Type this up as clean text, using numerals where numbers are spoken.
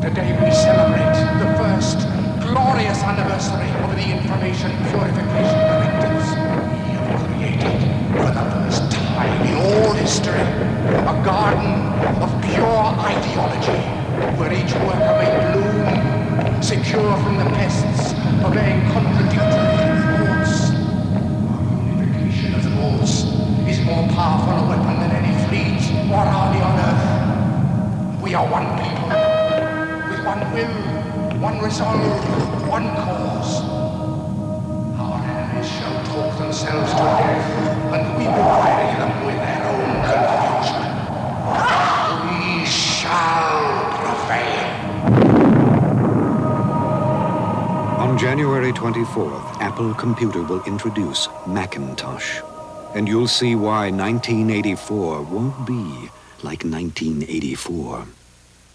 Today we celebrate the first glorious anniversary of the information purification directives we have created for the first time in all history. A garden of pure ideology where each worker may bloom, secure from the pests of being contradictory thoughts. Our unification of thoughts is more powerful a weapon than any fleet or army on earth. We are one people, with one will, one resolve, one cause. Our enemies shall talk themselves to death, and we will bury them with their own confusion. We shall prevail. On January 24th, Apple Computer will introduce Macintosh. And you'll see why 1984 won't be like 1984.